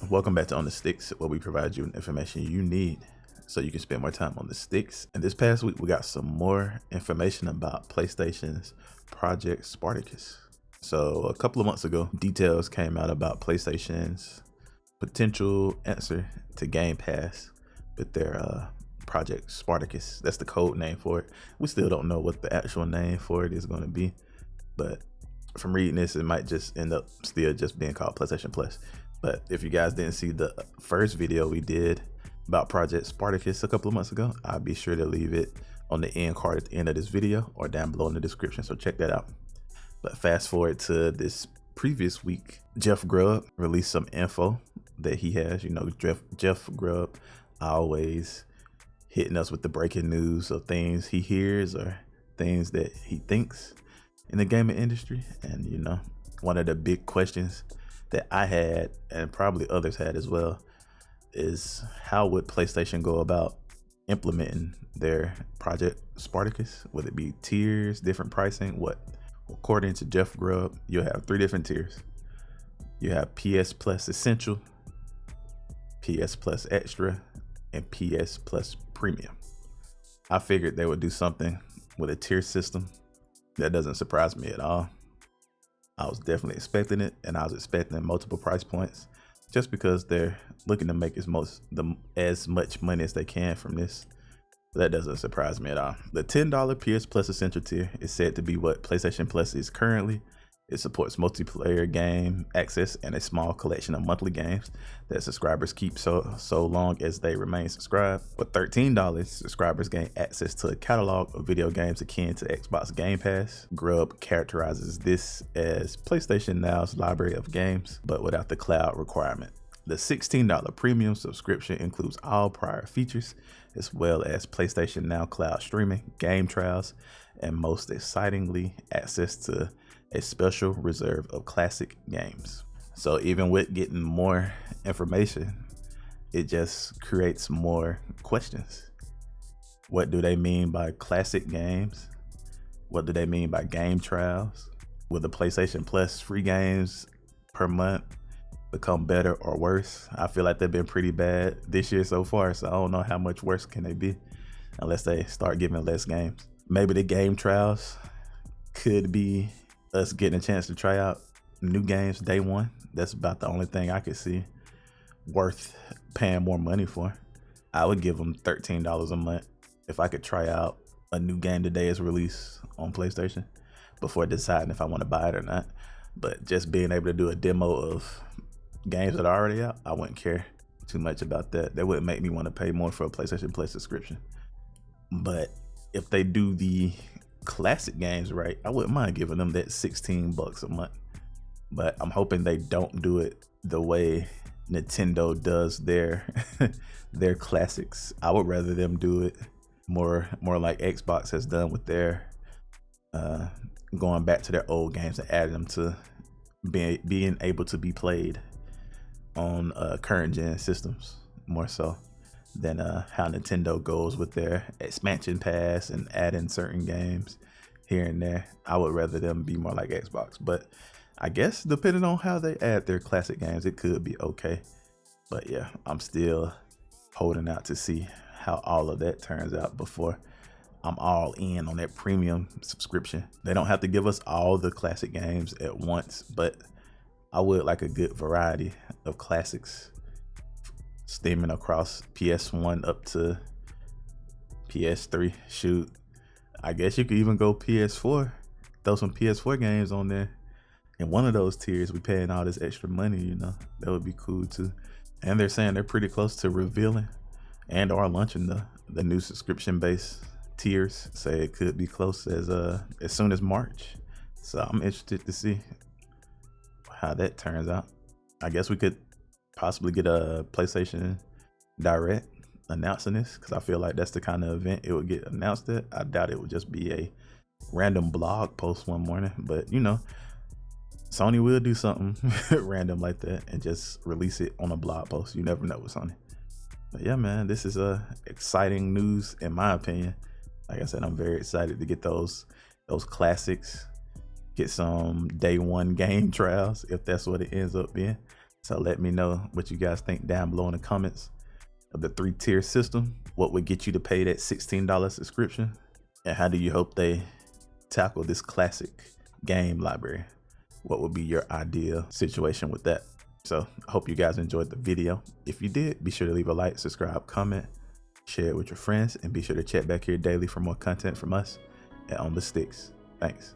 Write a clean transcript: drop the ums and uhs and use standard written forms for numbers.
Welcome back to On the Sticks, where we provide you with information you need so you can spend more time on the sticks. And this past week, we got some more information about PlayStation's Project Spartacus. So a couple of months ago, details came out about PlayStation's potential answer to Game Pass with their Project Spartacus. That's the code name for it. We still don't know what the actual name for it is going to be, but from reading this, it might just end up still just being called PlayStation Plus. But if you guys didn't see the first video we did about Project Spartacus a couple of months ago, I'll be sure to leave it on the end card at the end of this video or down below in the description, so check that out. But fast forward to this previous week, Jeff Grubb released some info that he has. You know, Jeff Grubb always hitting us with the breaking news of things he hears or things that he thinks in the gaming industry. And you know, one of the big questions that I had, and probably others had as well, is how would PlayStation go about implementing their Project Spartacus? Would it be tiers, different pricing? What? According to Jeff Grubb, you'll have 3 different tiers. You have PS Plus Essential, PS Plus Extra, and PS Plus Premium. I figured they would do something with a tier system. That doesn't surprise me at all. I was definitely expecting it, and I was expecting multiple price points just because they're looking to make as much money as they can from this. That doesn't surprise me at all. The $10 PS Plus Essential tier is said to be what PlayStation Plus is currently. It supports multiplayer game access and a small collection of monthly games that subscribers keep so long as they remain subscribed. With $13, subscribers gain access to a catalog of video games akin to Xbox Game Pass. Grubb characterizes this as PlayStation Now's library of games, but without the cloud requirement. The $16 premium subscription includes all prior features, as well as PlayStation Now cloud streaming, game trials, and most excitingly, access to a special reserve of classic games. So even with getting more information, it just creates more questions. What do they mean by classic games? What do they mean by game trials? Will the PlayStation Plus free games per month become better or worse? I feel like they've been pretty bad this year so far, so I don't know how much worse can they be unless they start giving less games. Maybe the game trials could be us getting a chance to try out new games day one. That's about the only thing I could see worth paying more money for. I would give them $13 a month if I could try out a new game the day it's released on PlayStation before deciding if I want to buy it or not. But just being able to do a demo of games that are already out, I wouldn't care too much about that. That wouldn't make me want to pay more for a PlayStation Plus subscription. But if they do the classic games right, I wouldn't mind giving them that $16 a month. But I'm hoping they don't do it the way Nintendo does their their classics. I would rather them do it more like Xbox has done with their going back to their old games and adding them to being able to be played on current gen systems, more so than how Nintendo goes with their expansion pass and adding certain games here and there. I would rather them be more like Xbox, but I guess depending on how they add their classic games, it could be okay. But yeah, I'm still holding out to see how all of that turns out before I'm all in on that premium subscription. They don't have to give us all the classic games at once, but I would like a good variety of classics stemming across PS1 up to PS3. Shoot, I guess you could even go PS4, throw some PS4 games on there. In one of those tiers, we paying all this extra money, you know, that would be cool too. And they're saying they're pretty close to revealing and are launching the new subscription-based tiers. Say it could be close as soon as March. So I'm interested to see how that turns out. I guess we could possibly get a PlayStation Direct announcing this, because I feel like that's the kind of event it would get announced at. I doubt it would just be a random blog post one morning, but you know, Sony will do something random like that and just release it on a blog post. You never know with Sony. But yeah, man, this is exciting news in my opinion. Like I said, I'm very excited to get those classics, get some day one game trials if that's what it ends up being. So let me know what you guys think down below in the comments of the 3-tier system. What would get you to pay that $16 subscription? And how do you hope they tackle this classic game library? What would be your ideal situation with that? So I hope you guys enjoyed the video. If you did, be sure to leave a like, subscribe, comment, share it with your friends, and be sure to check back here daily for more content from us at On the Sticks. Thanks.